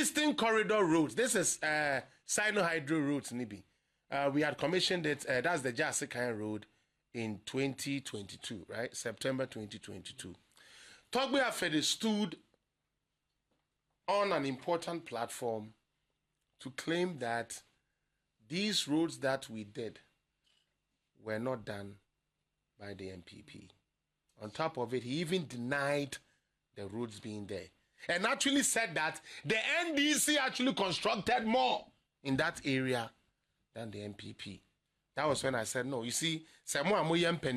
Eastern Corridor Roads. This is Sino-Hydro Roads, Nibi. We had commissioned it. That's the Jasikan Road in 2022, right? September 2022. Togbe Afede stood on an important platform to claim that these roads that we did were not done by the MPP. On top of it, he even denied the roads being there. And actually said that the NDC actually constructed more in that area than the MPP. That was when I said, no, you see, why wouldn't the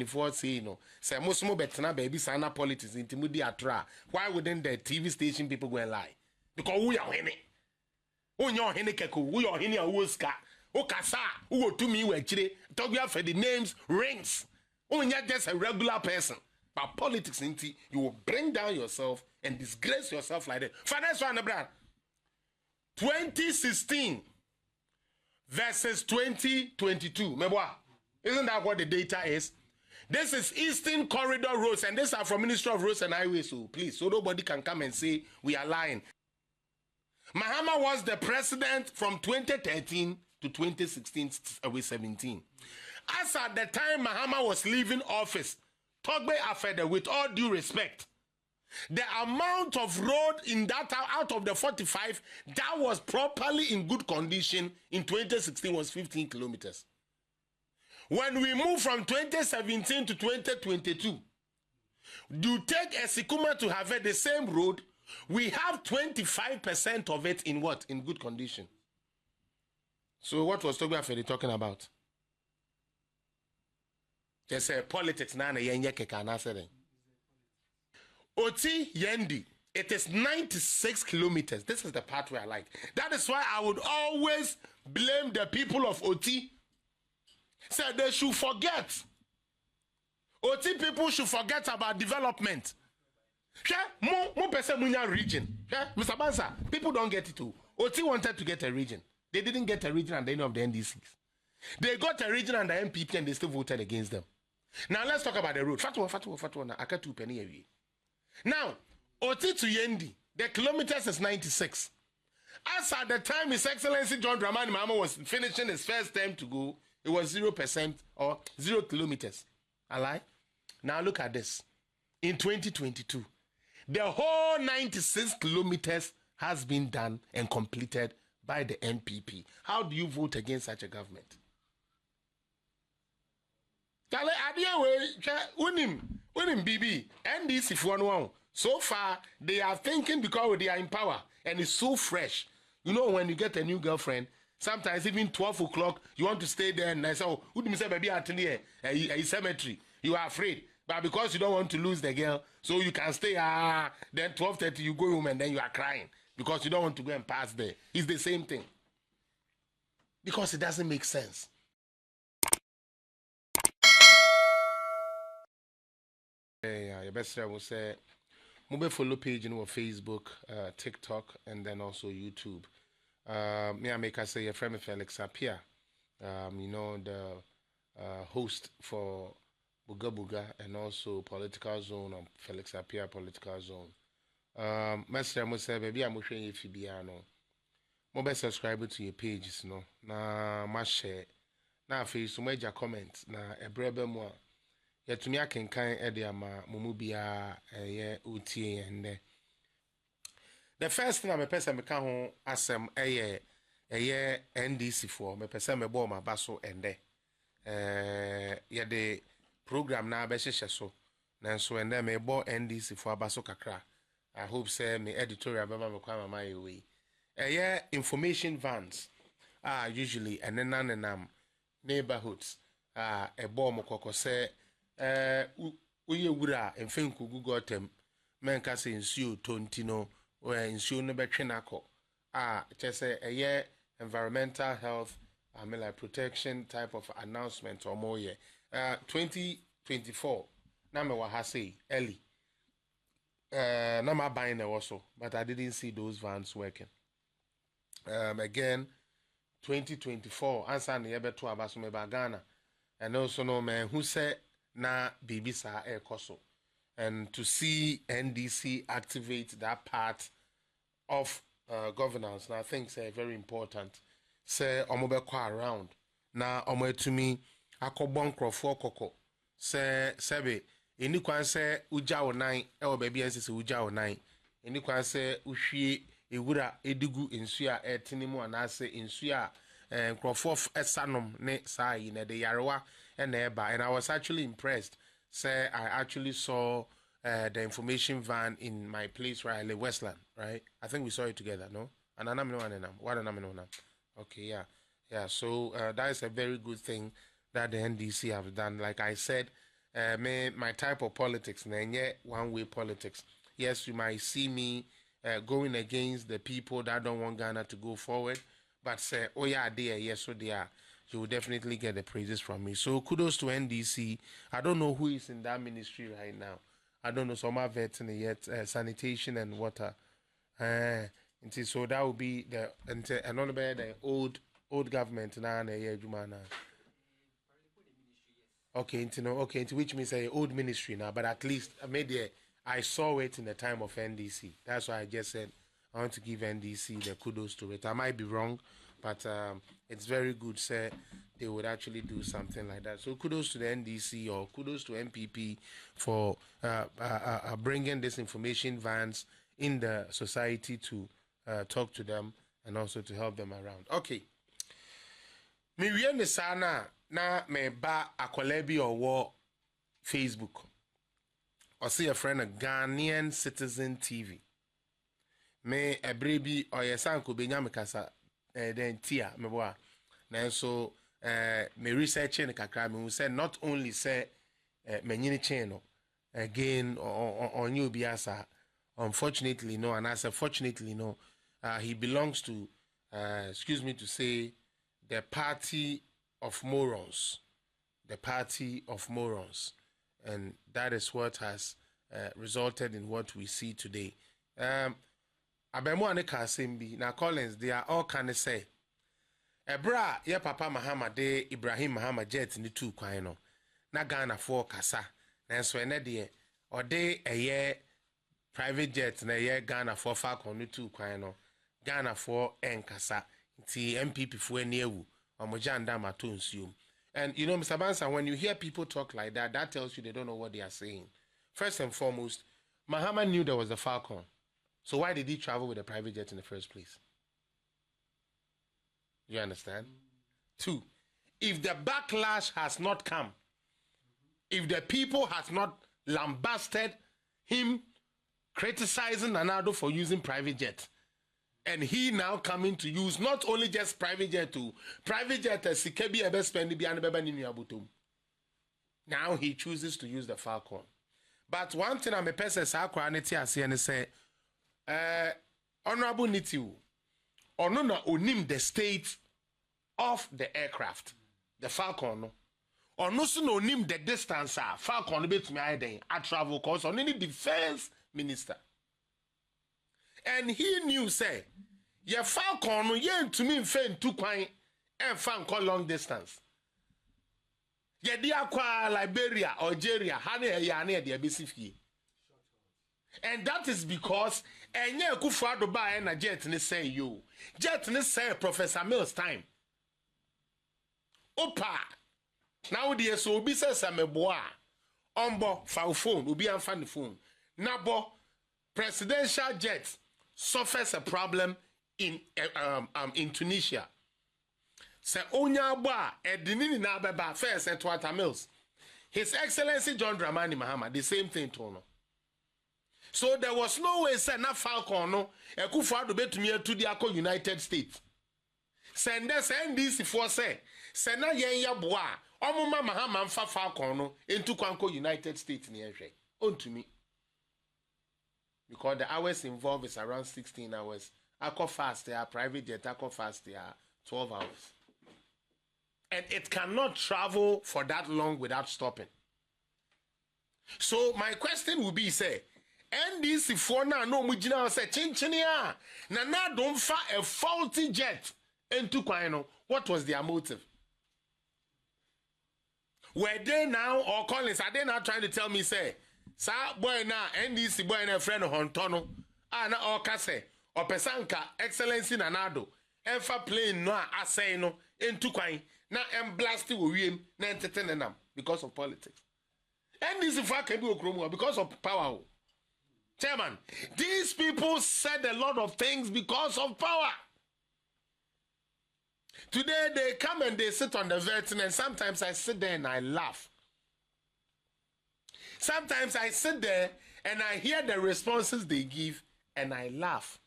TV station people go and lie? Because we are winning. We are winning. We are winning. Okasa, who to me were Togbe for the names rings. Only just a regular person. But politics, you will bring down yourself and disgrace yourself like that. Finance one, brother. 2016 versus 2022. Isn't that what the data is? This is Eastern Corridor Roads, and these are from Ministry of Roads and Highways. So please, so nobody can come and say we are lying. Mahama was the president from 2013 to 2016-17. As at the time Mahama was leaving office, Togbe Afede, with all due respect, the amount of road in that out of the 45 that was properly in good condition in 2016 was 15 kilometers. When we move from 2017 to 2022, you take a Sikuma to have the same road, we have 25% of it in what? In good condition. So what was Togbe Afede talking about? Just politics na yenye keka na sere. Oti Yendi, it is 96 kilometers. This is the part where I like. That is why I would always blame the people of Oti. Say they should forget. Oti people should forget about development. More person munya region. Mr. Bansa, people don't get it too. Oti wanted to get a region. They didn't get a region at the end of the NDCs. They got a region under MPP and they still voted against them. Now let's talk about the road. Fatwa na akatu penny away. Now, Oti to Yendi, the kilometers is 96. As at the time His Excellency John Dramani Mahama was finishing his first term to go, it was 0% or 0 kilometers. I lie. Now look at this. In 2022, the whole 96 kilometers has been done and completed by the NPP. How do you vote against such a government? BB, NDC for one. So far, they are thinking because they are in power and it's so fresh. You know, when you get a new girlfriend, sometimes even 12 o'clock, you want to stay there and I say, oh, who do you say, baby, at a cemetery? You are afraid. But because you don't want to lose the girl, so you can stay, then 12:30 you go home and then you are crying because you don't want to go and pass there. It's the same thing. Because it doesn't make sense. Yeah, your best friend will say, mobile follow page on Facebook, TikTok, and then also YouTube. Me I make I say your friend Felix Apia, you know, the host for Buga Buga and also Political Zone or Felix Apia Political Zone. Master will say, baby, I'm wishing if you be no. Mobile subscribe to your pages, no. Na ma share. Na face so major comment. Na ebrebe mo. Yetumi akenkan ede ama mumu bia utie ende. The first thing I'm a person me ka ho asem eye NDC for me person me bo ma baso ende. Ye de program na be hyehyɛ so. Nanso ende me bo NDC for abaso kakra. I hope say me editorial baba me kwa mama yewe. Information vans usually and then nanenam neighborhoods a bomb koko say uye wura enfenku Google tem menka se nsuo tontino or nsuo no betwenako just say environmental health like protection type of announcement or more 2024 na me wa ha say early na ma buying also but I didn't see those vans working. Again 2024 answer na yebe to abaso me Ghana and also no man who said na baby sa and to see NDC activate that part of governance. And I think say very important. Say omobekwa around. Na omwetumi akobon krofo koko. Say sebe eni kwan say uja onan e obabi ansese uja onan. Eni kwan say uhwie ewura edigu ensu a etinimu anase ensu a krofo esanom ne sai na de yarewa na eba. And I was actually impressed. Say I actually saw the information van in my place where I live, Westland, right? I think we saw it together, no? And okay, yeah. So that is a very good thing that the NDC have done. Like I said, my type of politics, one-way politics. Yes, you might see me going against the people that don't want Ghana to go forward, but say, oh yeah, they are, yes, so they are. You will definitely get the praises from me. So kudos to NDC. I don't know who is in that ministry right now. I don't know, some are vets in yet, sanitation and water. So that would be the another the old government now. Okay, which means a old ministry now, but at least I saw it in the time of NDC. That's why I just said I want to give NDC the kudos to it. I might be wrong, but it's very good, sir. They would actually do something like that. So kudos to the NDC or kudos to MPP for bringing this information vans in the society to talk to them and also to help them around. Okay. Me wiye sana na me ba akolebi owo Facebook. Or see a friend of Ghanaian Citizen TV. Me ebrebi oyesan ko benya mekasa den tia me boa. Na so me researching kakra me say not only say menyini channel again on you biasa, unfortunately no, and I said fortunately no, he belongs to excuse me to say the party of morons, and that is what has resulted in what we see today. Abemo ane kasembi na Collins, they are all kind of say Ebra ye papa Mahama de Ibrahim Mahama jet ni two kwan no na Ghana for kasa nanso ene de o de eye private jet na ye Ghana for Falcon ni two kwan no Ghana for enkasa nti MPP fo ani ewu omojanda mato nsuom. And you know, Mr. Bansa, when you hear people talk like that, that tells you they don't know what they are saying. First and foremost, Mahama knew there was a Falcon, so why did he travel with a private jet in the first place? You understand? Two, if the backlash has not come, if the people has not lambasted him, criticizing Nanado for using private jet, and he now coming to use not only just private jet to private jet as Sikebi ebe spendi bi anebeba ni nuabutum. Now he chooses to use the Falcon. But one thing I'm a person sa kwa neti ase and say honorable Nitiu ono na onim the state of the aircraft, the Falcon no. Ono so na onim the distance Falcon no betumi ayden a travel cause on any defense minister. And he knew say your Falcon no yen to me mfe ntu kwan and fan call long distance. Ye dia kwa Liberia, Algeria, hane ya ne de abisifie. And that is because enye Akufo-Addo ba na jet ne say yo. Jet ne say Professor Mills time. Opa. Now the so obi say sameboa. Ombo fa phone, obi anfa the phone. Nabo presidential jet suffers a problem in Tunisia. Se onya ba edinini na beba first at Water Mills. His Excellency John Dramani Mahama, the same thing to no. So there was no way say na Falcon no Akufo-Addo betumi to the United States. Send us NDC for say na yen ya boa omuma Mahama mfa Falcon no into kwanko United States ni ehwe. Onto me. Because the hours involved is around 16 hours. Ako fast, they are private jet, ako fast, they are 12 hours. And it cannot travel for that long without stopping. So my question would be, say, NDC for now, no mujina say, chinchinia, na don't fa a faulty jet into Kwano. What was their motive? Were they now, or Collins, are they now trying to tell me, say, sa boy na NDC boy na friend of Hontono, na okase, Opesanka excellency nanado enfa plane no a asay no entu kwan na blast wo wiem na entetenenam because of politics. And this is can be okromo because of power. Chairman, these people said a lot of things because of power. Today they come and they sit on the curtain, and sometimes I sit there and I laugh. Sometimes I sit there and I hear the responses they give and I laugh.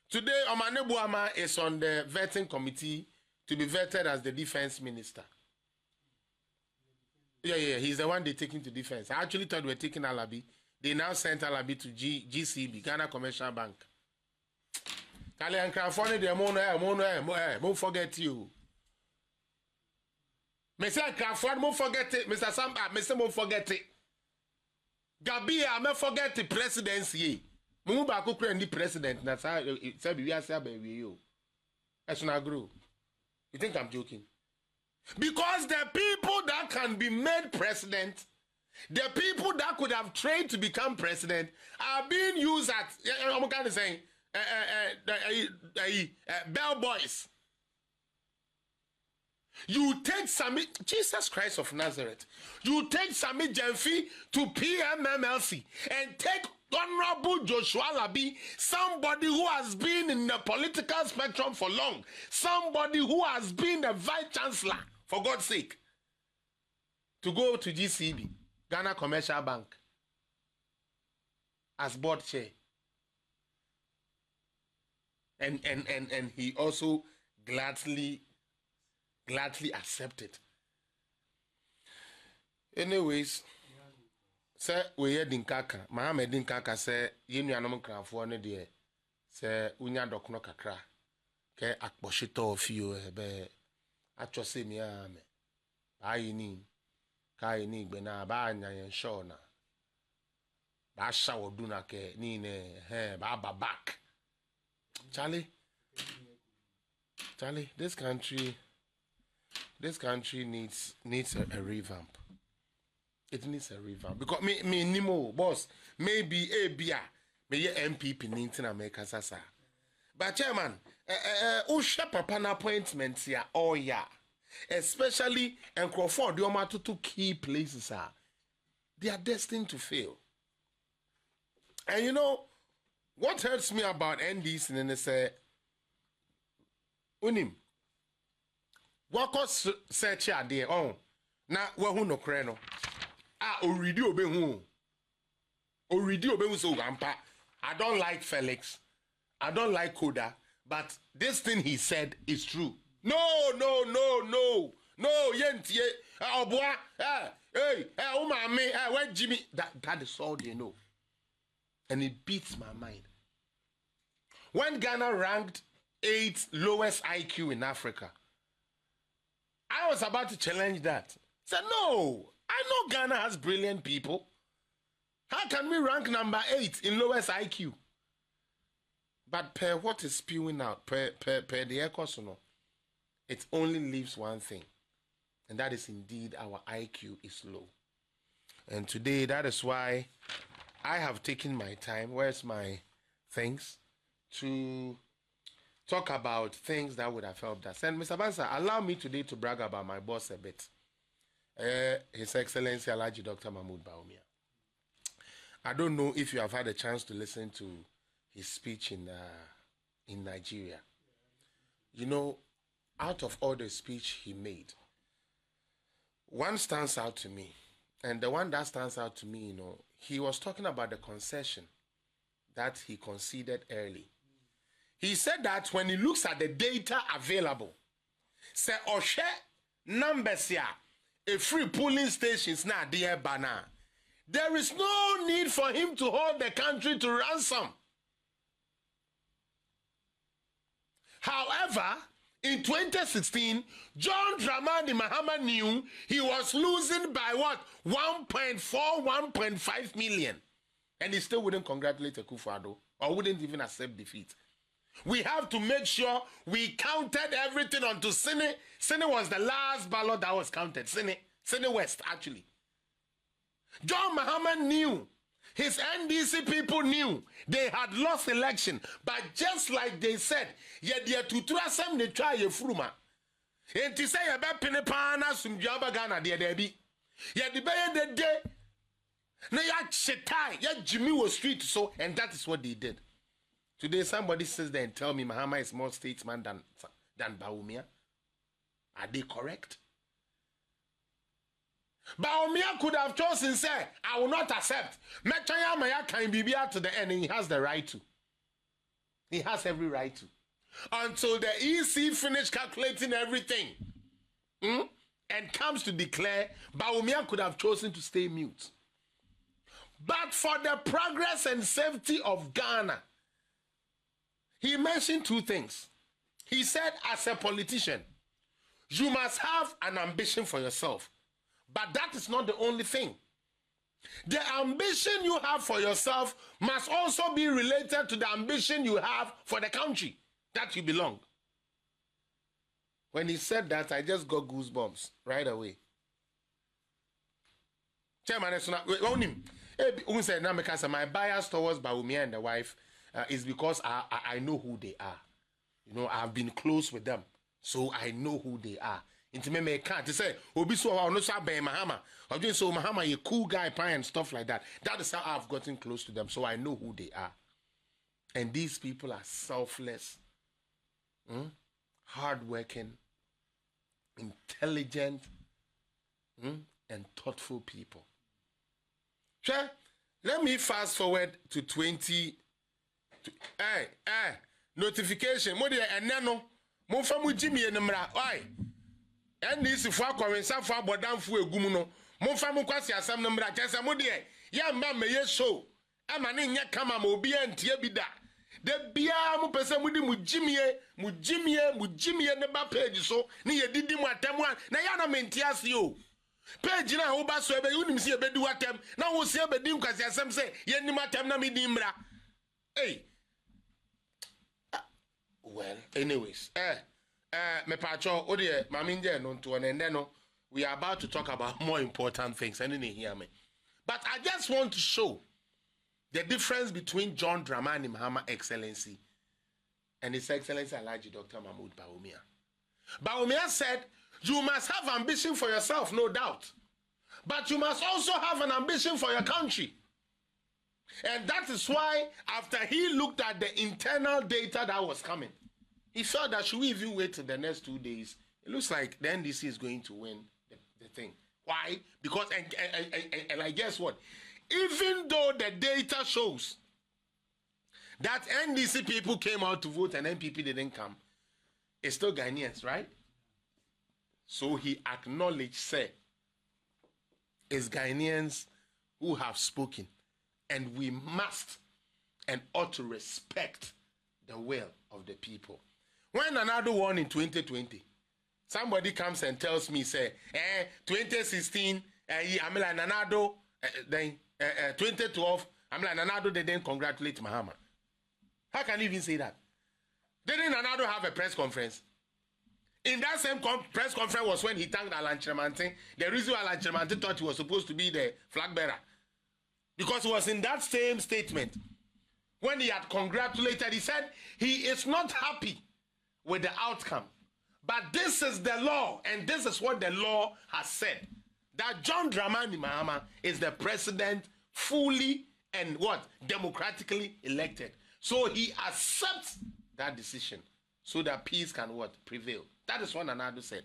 Today, Omane Buama is on the vetting committee to be vetted as the defense minister. Yeah, he's the one they taking to defense. I actually thought we were taking Alabi. They now sent Alabi to GCB, Ghana Commercial Bank. Kale and California, they won't forget you. Mr. Crawford, won't forget it. Mr. Samba, Mr. won't forget it. Gabi, I may forget the presidency. Mumba could the president. That's how it said we are saying you. That's not true. You think I'm joking? Because the people that can be made president, the people that could have trained to become president, are being used as I'm kind of saying bellboys. You take Sami, Jesus Christ of Nazareth, you take Sami Jenfi to PMMLC and take Honorable Joshua Labi, somebody who has been in the political spectrum for long, somebody who has been the vice chancellor, for God's sake, to go to GCB, Ghana Commercial Bank, as board chair. And he also gladly accepted. Anyways, say we hear Dinkaka, Mohammed Dinkaka say yenu anom kranfo ne de say unya dokno kakra ke akposhito ofio be atwose mi ame bayi ni kai ni gbe na ba anya yen show na ba sha wodu na ke ni ne ba back. Charlie, this country needs a revamp. It needs a revamp because me nimo boss maybe a beer me MPP nintin America sasa. But chairman, usha papa na appointments here all year, especially and Crawford the two key places are they are destined to fail. And you know what hurts me about NDs and they say unim wakos search ya there on na wahu no kreno already obehu so rampa. I don't like Felix, I don't like Koda, but this thing he said is true. No yentie obua hey umami where Jimmy, that is all they know. And it beats my mind. When Ghana ranked 8th lowest IQ in Africa, I was about to challenge that. Said, no, I know Ghana has brilliant people. How can we rank number 8 in lowest IQ? But per what is spewing out, per the echoes, it only leaves one thing. And that is indeed our IQ is low. And today, that is why I have taken my time, where's my things, to talk about things that would have helped us. And Mr. Bansa, allow me today to brag about my boss a bit. His Excellency Alhaji Dr. Mahmoud Bawumia. I don't know if you have had a chance to listen to his speech in Nigeria. You know, out of all the speech he made, one stands out to me. And the one that stands out to me, you know, he was talking about the concession that he conceded early. He said that when he looks at the data available, say Oshe numbers here, a free polling stations now dear banner. There is no need for him to hold the country to ransom. However, in 2016, John Dramani Mahama knew he was losing by what? 1.5 million. And he still wouldn't congratulate Akufo-Addo or wouldn't even accept defeat. We have to make sure we counted everything onto Sene. Sene was the last ballot that was counted. Sene West, actually. John Mahama knew His NDC people knew they had lost election, but just like they said, yet they to trust they try a fruma. And to say about Pinepana, some Jabagana, dear Debbie. Yet the bay the day, na ya chetai, ya Jimmy was street so, and that is what they did. Today, somebody says they and tell me Mahama is more statesman than Bawumia. Are they correct? Bawumia could have chosen say, I will not accept. Metaya Maya can be to the end, and he has the right to. He has every right to. Until the EC finish calculating everything and comes to declare, Bawumia could have chosen to stay mute. But for the progress and safety of Ghana, he mentioned two things. He said, as a politician, you must have an ambition for yourself. But that is not the only thing. The ambition you have for yourself must also be related to the ambition you have for the country that you belong. When he said that, I just got goosebumps right away. Chairman, my bias towards Bawumia and the wife is because I know who they are. You know, I've been close with them, so I know who they are. Into me can't say Obiso or no Sabe Mahama. Or just so Mahama a cool guy and stuff like that. That is how I've gotten close to them, so I know who they are. And these people are selfless, hardworking, intelligent, and thoughtful people. Sure. Let me fast forward to 20. Notification. Mo de enano. Mo fa mu Jimmy enumra. Oi. And this for currency for bodamfu egum no. Mo fa mu kwasi asam numra. Chese mo de ya mba me ye show. Ama ne nya kama ma obi antie bi da. De bia mo pese mu di mu Jimmy ne ba page so. Ne ye didi mu atem na ya na menti ase o. Page na wo ba so ebe unim si ebe di watem na wo si ebe di kwasi asam se ye nim atem na me di mra. Hey. Well, anyways, me pacho odie maminje no to and then we are about to talk about more important things and you hear me. But I just want to show the difference between John Dramani Mahama Excellency and His Excellency Alhaji Dr. Mahmoud Bawumia. Bawumia said, you must have ambition for yourself, no doubt. But you must also have an ambition for your country. And that is why, after he looked at the internal data that was coming, he felt that should we even wait till the next 2 days? It looks like the NDC is going to win the thing. Why? Because, and I guess what? Even though the data shows that NDC people came out to vote and NPP didn't come, it's still Ghanaians, right? So he acknowledged, say, it's Ghanaians who have spoken. And we must and ought to respect the will of the people. When another one in 2020, somebody comes and tells me, say, 2016, I'm like Nanado, then 2012, I'm like Nanado, they didn't congratulate Mahama. How can you even say that? Didn't Nanado have a press conference? In that same press conference was when he thanked Alan Chermantin. The reason Alan Chermantin thought he was supposed to be the flag bearer. Because it was in that same statement, when he had congratulated, he said he is not happy with the outcome. But this is the law, and this is what the law has said. That John Dramani Mahama is the president fully and what? Democratically elected. So he accepts that decision so that peace can what? Prevail. That is what Nanado said.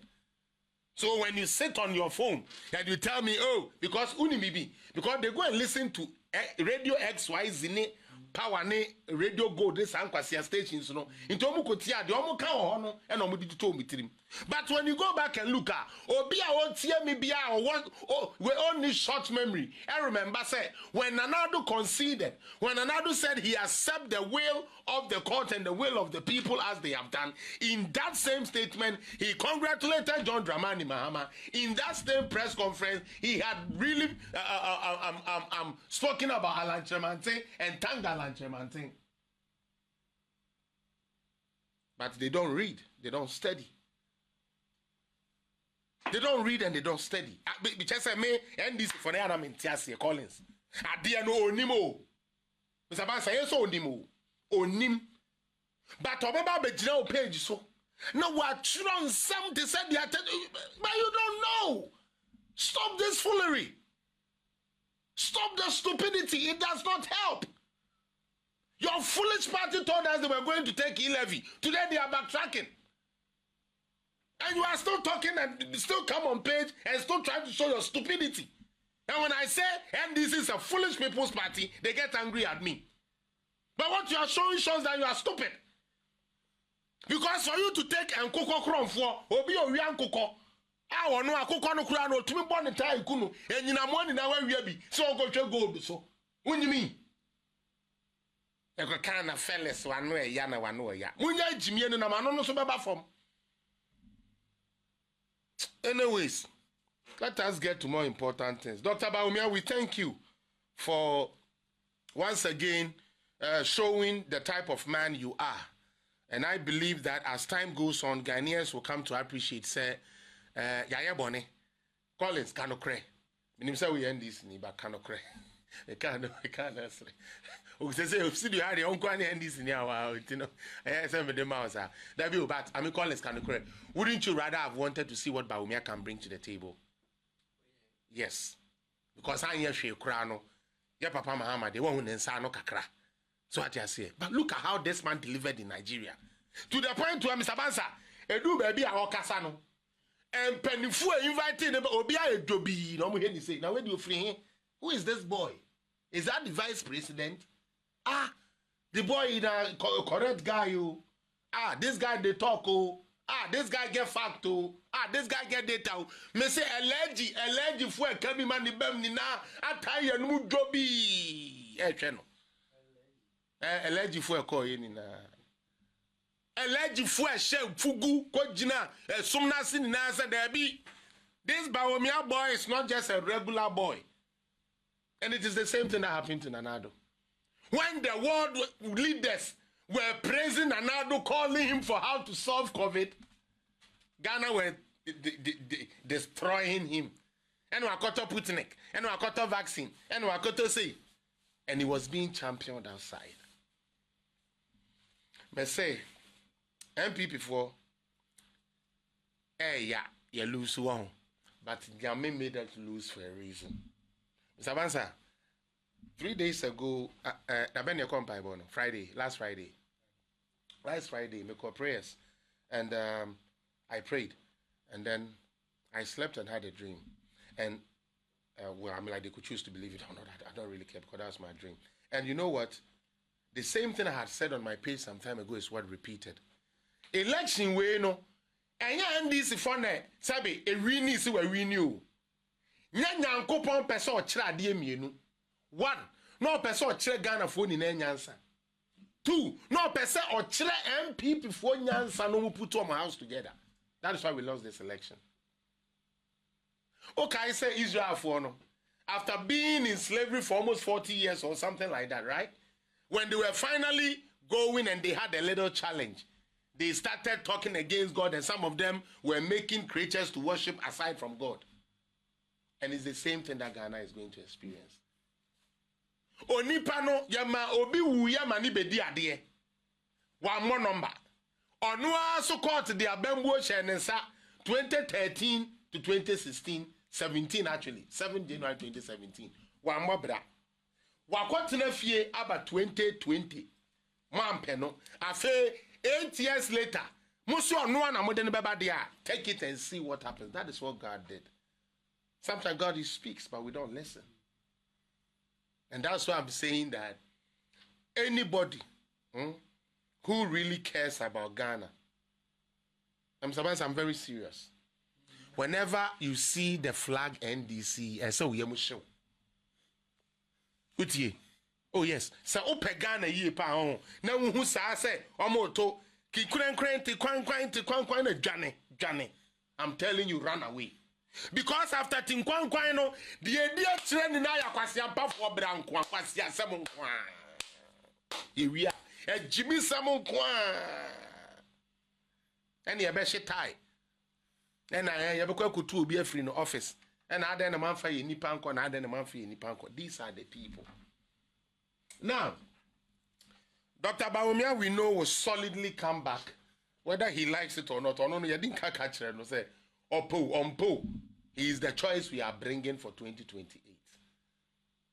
So when you sit on your phone and you tell me, oh, because because they go and listen to Radio XYZ, Power ne Radio Gold, this Anquasia stations, you know, into Mukotia, the Omoka and Omudito Mitrim. But when you go back and look at, or be our TM Bia or what, we only short memory. I remember, say, when Nanado conceded, when Nanado said he accepted the will of the court and the will of the people as they have done, in that same statement, he congratulated John Dramani Mahama. In that same press conference, he had really spoken about Alan Chermantin and thanked Alan Chermantin. But they don't read, they don't study. They don't read and they don't study. Because I may end this for the Anam in Tiasia Collins. Adia no onimo. Mr. Bansa, yes, onimo. Onim. But Obeba Bejina page so. No, what Tron some to say the but you don't know. Stop this foolery. Stop the stupidity. It does not help. Your foolish party told us they were going to take e-levy. Today they are backtracking. And you are still talking and still come on page and still trying to show your stupidity. And when I say NDC is a foolish people's party, they get angry at me. But what you are showing shows that you are stupid. Because for you to take Nkoko Kron for Obi Owian Koko, I want no Akoko no Kura no to me born the time Kunu, and you know money now where we be. So go to gold. So, what do you mean? You kind of fellas one way, Yana one way. Munya Jimmy and Namano so baba from. Anyways, let us get to more important things. Dr. Baumia, we thank you for once again showing the type of man you are. And I believe that as time goes on, Ghanaians will come to appreciate, say, Yaya Bone, Collins, Kanokre. Minim say we end this, but Kanokre. I can't answer. Okay, say, if you had your own Kwani end this in our, you know, I said with the mouse, that be but I mean, Collins, Kanokre. Wouldn't you rather have wanted to see what Baumia can bring to the table? Yes. Because I hear she crano. Yeah, Papa Mahama, they won't answer no kakra. So what I say. But look at how this man delivered in Nigeria. To the point where Mr. Bansa, Edu baby our Casano. And Pennyfu invited Obia Jobi. No more say. Now where do you free him? Who is this boy? Is that the vice president? Ah, the boy is a correct guy, you. Ah, this guy they talk, oh. Ah, this guy get fact, oh. Ah, this guy get data. Me say allergy for a kabi man the bem ni na ataya no jobi. Cheno. Allergy for a call in allergy for a shell fugu kojina sumna sin na sa debi. This Bawumia boy is not just a regular boy. And it is the same thing that happened to Nanado. When the world leaders were praising Nanado, calling him for how to solve COVID, Ghana were destroying him. And Wakoto Putnik, and Wakoto vaccine, and Wakoto say, and he was being championed outside. But say, MP before, you lose one, but Yami made us lose for a reason. Mr. Bansa, 3 days ago, last Friday, we called prayers, and I prayed, and then I slept and had a dream, and well, I mean, like they could choose to believe it or not. I don't really care because that was my dream. And you know what? The same thing I had said on my page some time ago is what repeated. Election way no, and yeah, this phone sabi a winning is where we knew. Nyan kopon person or chira die mienu. 1, no person or chira Ghana phone in nyansa. 2, no person or chira MP before nyansa no put our house together. That is why we lost this election. Okay, I say Israel for no. After being in slavery for almost 40 years or something like that, right? When they were finally going and they had a little challenge, they started talking against God, and some of them were making creatures to worship aside from God. And it's the same thing that Ghana is going to experience. Onipano yama obi wu yama ni bedi ade. One more number. Onwa so court the abembo shenensa 2013 to 2016, 17 actually, 7 January 2017. One more bra. Wakotena fie about 2020. Mampeno. Afe 8 years later. Musu onwa na modern baba dia. Take it and see what happens. That is what God did. Sometimes God he speaks, but we don't listen. And that's why I'm saying that anybody who really cares about Ghana, I'm very serious. Whenever you see the flag NDC, and so we must show. Oh yes, so open Ghana ye pa on. Now who say omoto ki kwen Johnny. I'm telling you, run away. Because after Tinkwan, the idea training now Yakwasiampa for Branco, Kwasia Samon Kwan. Here we are, a Jimmy Samon Kwan. And your best tie. And I have a could be a free in the office. And I then a man for you nipanko, and I then a man for you nipanko. These are the people. Now, Dr. Bawumia, we know, will solidly come back, whether he likes it or not. Or no, he didn't catch it. No say, Opo, he is the choice we are bringing for 2028.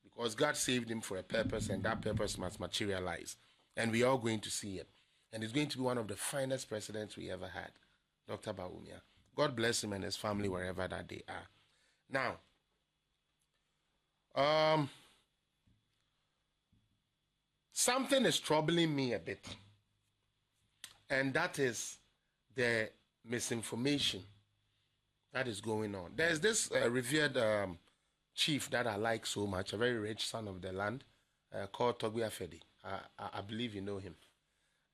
Because God saved him for a purpose, and that purpose must materialize. And we are going to see it. And he's going to be one of the finest presidents we ever had, Dr. Bawumia. God bless him and his family wherever that they are. Now, something is troubling me a bit, and that is the misinformation that is going on. There's this revered chief that I like so much, a very rich son of the land, called Togbe Afede. I believe you know him.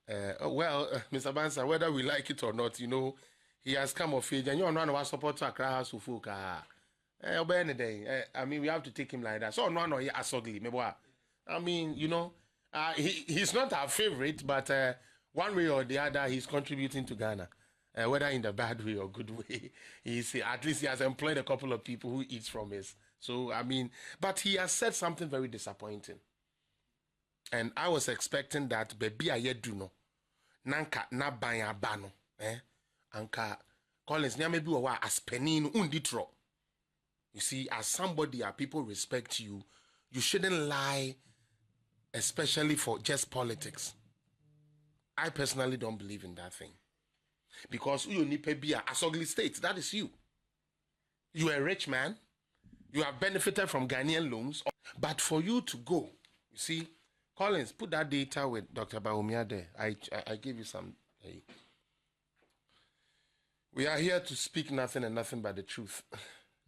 Mr. Bansa, whether we like it or not, you know, he has come of age, and you don't know what support to Accra House of Folk. I mean, we have to take him like that. So, no, he is ugly. I mean, you know, he's not our favorite, but one way or the other, he's contributing to Ghana. Whether in the bad way or good way, at least he has employed a couple of people who eats from his. So, I mean, but he has said something very disappointing. And I was expecting that, baby, I do no. Nanka na banya bano. Anka Collins, maybe wa as penin unditro. You see, as somebody, people respect you, you shouldn't lie, especially for just politics. I personally don't believe in that thing. Because you need to be a ugly state. That is you. You are a rich man. You have benefited from Ghanaian loans. But for you to go, you see, Collins, put that data with Dr. Bawumia there. I give you some. We are here to speak nothing and nothing but the truth.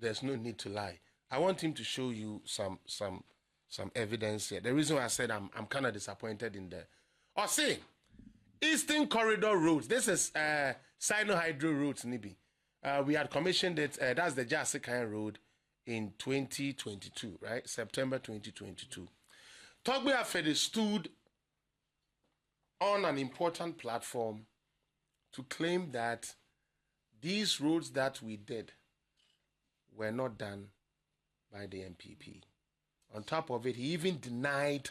There's no need to lie. I want him to show you some evidence here. The reason why I said I'm kind of disappointed in the... see, Eastern Corridor Roads. This is Sino-Hydro Roads, Nibi. We had commissioned it. That's the Jasikan Road in 2022, right? September 2022. Togbe Afede stood on an important platform to claim that these roads that we did were not done by the MPP. On top of it, he even denied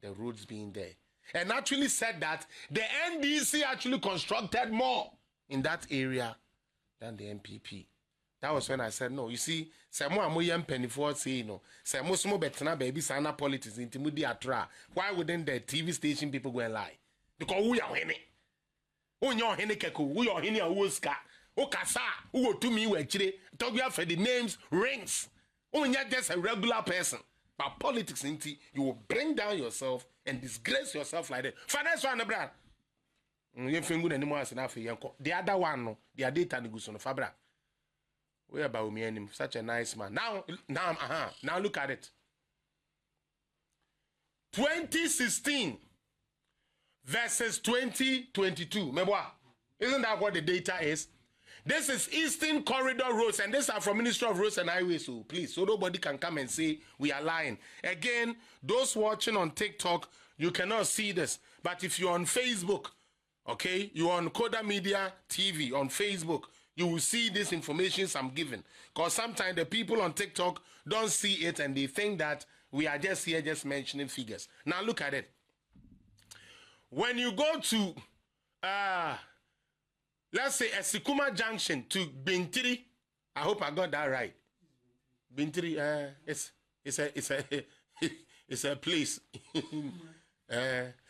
the roads being there. And actually said that the NDC actually constructed more in that area than the MPP. That was when I said, no, you see, politics why wouldn't the TV station people go and lie? Because we are hene. We are hene keko, we are hene awoska. Okasa, who to me were chile, talk for the names, rings. Only just a regular person. But politics, you will bring down yourself and disgrace yourself like that. Finance one, brad. You feel good anymore as enough for Yanko. The other one, no, the data negotiation of Fabra. Where about me and him? Such a nice man. Now look at it. 2016 versus 2022. Remember, isn't that what the data is? This is Eastern Corridor Roads, and these are from Ministry of Roads and Highways, so please, so nobody can come and say we are lying. Again, those watching on TikTok, you cannot see this. But if you're on Facebook, okay, you're on Coda Media TV, on Facebook, you will see this information I'm giving. Because sometimes the people on TikTok don't see it, and they think that we are just here just mentioning figures. Now look at it. When you go to... let's say Esikuma Junction to Bintiri. I hope I got that right. Bintiri, it's a place.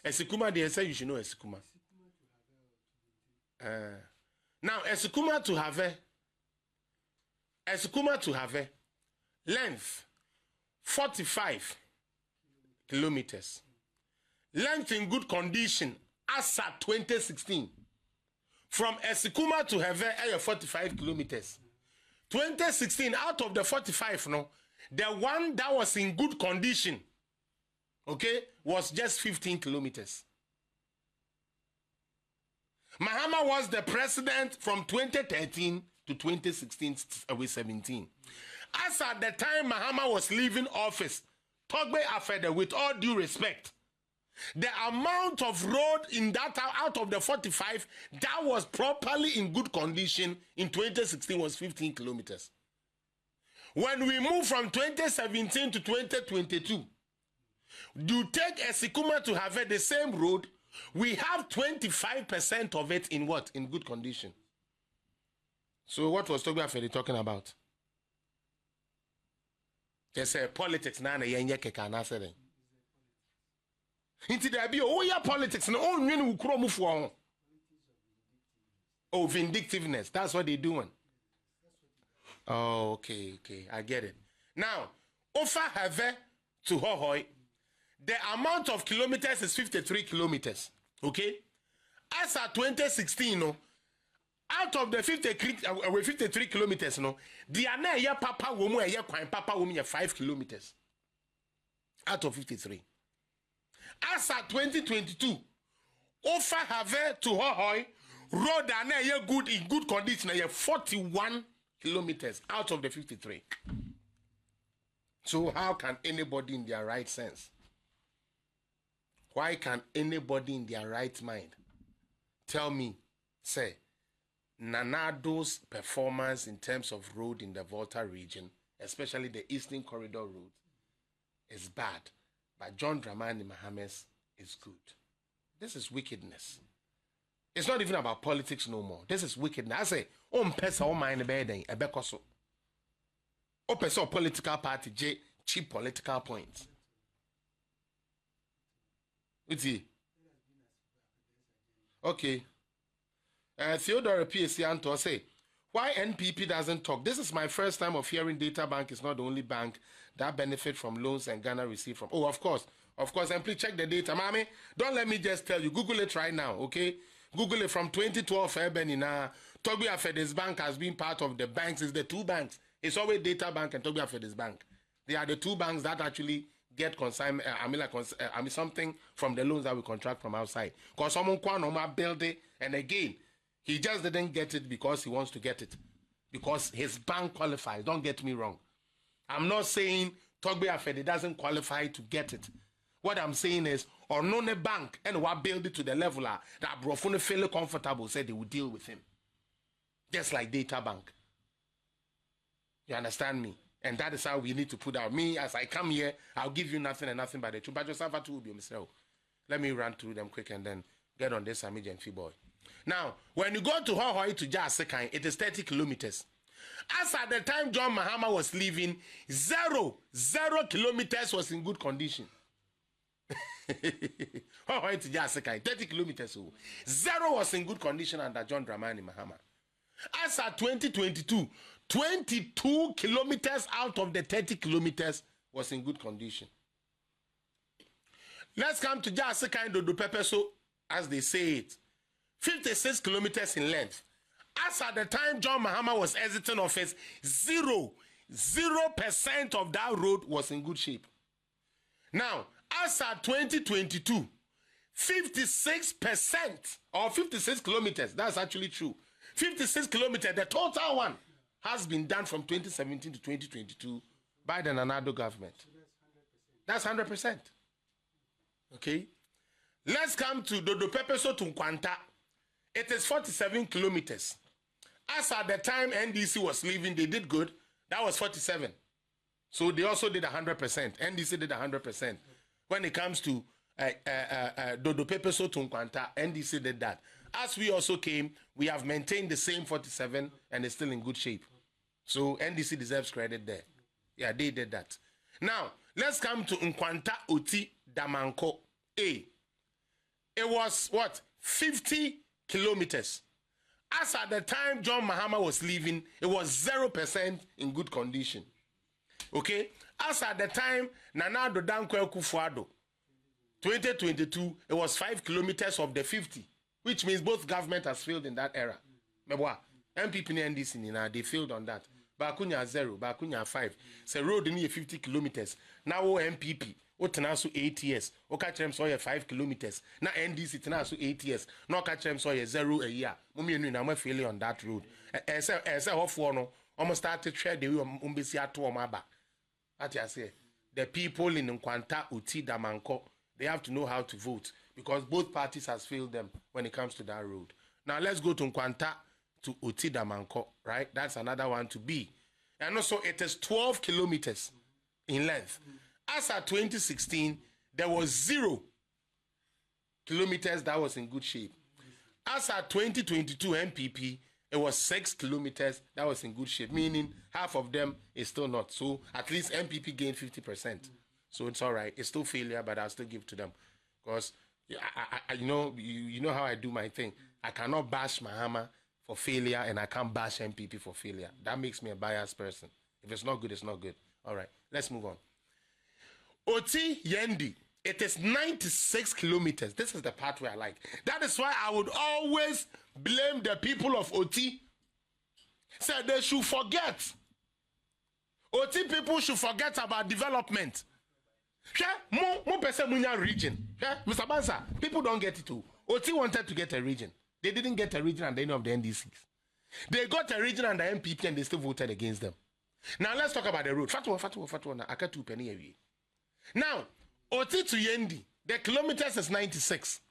Esikuma, they say you should know Esikuma. Now Esikuma to Have, length 45 kilometers. Length in good condition as at 2016. From Esikuma to Have, 45 kilometers. 2016, out of the 45, no, the one that was in good condition, okay, was just 15 kilometers. Mahama was the president from 2013 to 2016 with 17. As at the time Mahama was leaving office, Togbe Afede, with all due respect, the amount of road in that out of the 45 that was properly in good condition in 2016 was 15 kilometers. When we move from 2017 to 2022, you take a Sikuma to have the same road, we have 25% of it in what? In good condition. So what was Togbe Afede talking about? They say politics na yenye keka na say. Inti there be politics na on nwene ukro mu fo. Oh, vindictiveness. That's what they're doing. Oh, okay, I get it. Now, Ofa Have to Hohoi, the amount of kilometers is 53 kilometers. Okay? As at 2016, no, out of the 53 kilometers, no, the ane papa womu ye kwan papa womu 5 kilometers. Out of 53. As at 2022, Ofa Have to Hohoi, road ane good in good condition, 41 kilometers out of the 53. So how can anybody in their right sense? Why can anybody in their right mind tell me, say, Nanado's performance in terms of road in the Volta region, especially the Eastern Corridor road, is bad, but John Dramani Mahames is good? This is wickedness. It's not even about politics no more. This is wickedness. I say, pesa o mind beden ebekoso. O pesa political party cheap political points. Uti. Okay. Theodore PSC Anto say, why NPP doesn't talk? This is my first time of hearing Data Bank is not the only bank that benefit from loans and Ghana receive from. Oh, of course. And please check the data. Mami, don't let me just tell you. Google it right now, okay? Google it from 2012. Togbe Afede's bank has been part of the banks. It's the two banks. It's always Data Bank and Togbe Afede's bank. They are the two banks that actually get something from the loans that we contract from outside. Because someone can build it, and again, he just didn't get it because he wants to get it. Because his bank qualifies. Don't get me wrong. I'm not saying Togbe Afede doesn't qualify to get it. What I'm saying is, or no bank and what build it to the level that Brofune feel comfortable, said they would deal with him. Just like Data Bank. You understand me? And that is how we need to put out. Me, as I come here, I'll give you nothing and nothing but the truth. But just have to be myself. Let me run through them quick and then get on this Amij and Fee boy. Now, when you go to Hohoi to Jasekai, it is 30 kilometers. As at the time John Mahama was leaving, 0 kilometers was in good condition. Hohoi to Jasekai, 30 kilometers. 0 was in good condition under John Dramani Mahama. As at 2022, 22 kilometers out of the 30 kilometers was in good condition. Let's come to Jasekai Dodo Pepeso, as they say it. 56 kilometers in length. As at the time John Mahama was exiting office, 0% of that road was in good shape. Now, as at 2022, 56% or 56 kilometers, that's actually true. 56 kilometers, the total one, has been done from 2017 to 2022 by the Nanado government. That's 100%. Okay? Let's come to Dodo Pepeso to Nkwanta. It is 47 kilometers. As at the time NDC was leaving, they did good. That was 47. So they also did 100%. NDC did 100%. When it comes to Dodo Pepeso to Nkwanta, NDC did that. As we also came, we have maintained the same 47 and it's still in good shape. So NDC deserves credit there. Yeah, they did that. Now, let's come to Nkwanta Oti Damanko A. It was what? 50 kilometers. As at the time John Mahama was leaving, it was 0% in good condition. Okay? As at the time Nanado Dankwa Kufuado, 2022, it was 5 kilometers of the 50, which means both government has failed in that era. Mebwa, MPP and NDC, they failed on that. Bakunya 0, Bakunya 5. So road near 50 kilometers. Now MPP. O tenaso 8 years. O kachem so 5 kilometers. Now NDC tenaso 8 years. No kachem so 0 a year. Mumi enu na mo failure on that road. Ese hofo no. Almost start to trade the way umbesi ato omaba. That you say. The people in Nkwanta Uti Damanko, they have to know how to vote because both parties has failed them when it comes to that road. Now let's go to Nkwanta to Uti Damanko, right? That's another one to be. And also it is 12 kilometers in length. As at 2016, there was 0 kilometers that was in good shape. As at 2022 MPP, it was 6 kilometers that was in good shape, meaning half of them is still not. So at least MPP gained 50%. So it's all right. It's still failure, but I'll still give to them. Because, you know how I do my thing. I cannot bash Mahama for failure, and I can't bash MPP for failure. That makes me a biased person. If it's not good, it's not good. All right, let's move on. Oti Yendi, it is 96 kilometers. This is the part where I like. That is why I would always blame the people of Oti. Say they should forget. Oti people should forget about development. More person region. Mr. Bansa, people don't get it too. Oti wanted to get a region. They didn't get a region at the end of the NDCs. They got a region under MPP and they still voted against them. Now let's talk about the road. Fatwa. I got 2 penny a week. Now, Oti to Yendi, the kilometers is 96.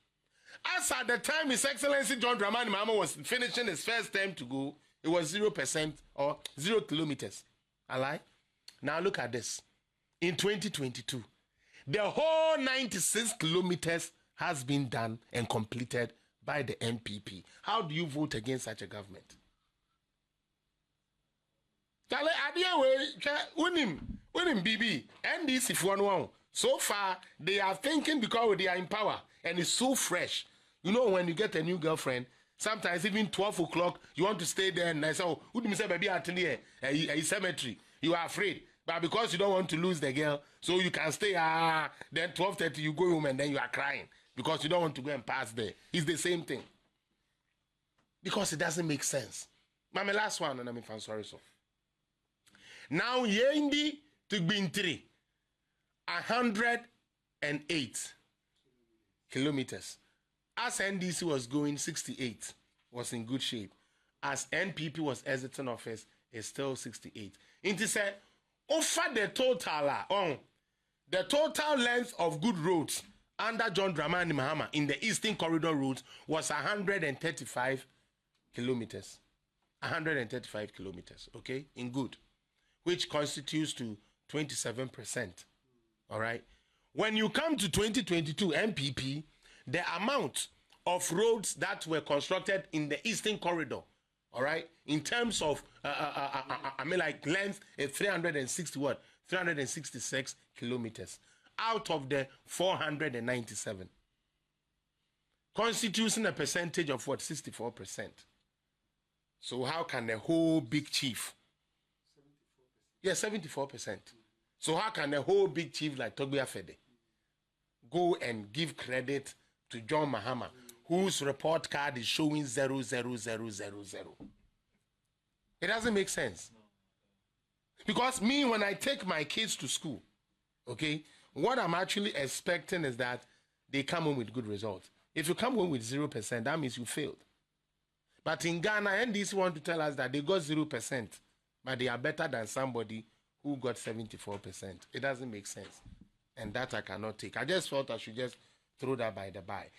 As at the time His Excellency John Dramani Mahama was finishing his first term to go, it was 0% or 0 kilometers. Alright? Now look at this. In 2022, the whole 96 kilometers has been done and completed by the MPP. How do you vote against such a government? BB, NDC for one. So far, they are thinking because they are in power and it's so fresh. You know, when you get a new girlfriend, sometimes even 12 o'clock, you want to stay there and I say, oh, who do you say, baby, at a cemetery? You are afraid. But because you don't want to lose the girl, so you can stay, then 12:30 you go home and then you are crying because you don't want to go and pass there. It's the same thing. Because it doesn't make sense. My last one, and I'm sorry, so. Now, Yendi to Bintri, 108 kilometers. As NDC was going, 68 was in good shape. As NPP was exiting office, it's still 68. It said, offer the total length of good roads under John Dramani Mahama in the Eastern Corridor roads was 135 kilometers. 135 kilometers, okay, in good, which constitutes to 27%. All right. When you come to 2022 MPP, the amount of roads that were constructed in the Eastern Corridor, all right, in terms of, length, 366 kilometers out of the 497, constituting a percentage of what, 64%. So how can the whole big chief? 74%. Yeah, 74%. So how can a whole big chief like Togbe Afede go and give credit to John Mahama, whose report card is showing 00000? It doesn't make sense. Because me, when I take my kids to school, okay, what I'm actually expecting is that they come home with good results. If you come home with 0%, that means you failed. But in Ghana, NDC want to tell us that they got 0%, but they are better than somebody who got 74%. It doesn't make sense. And that I cannot take. I just felt I should just throw that by the by.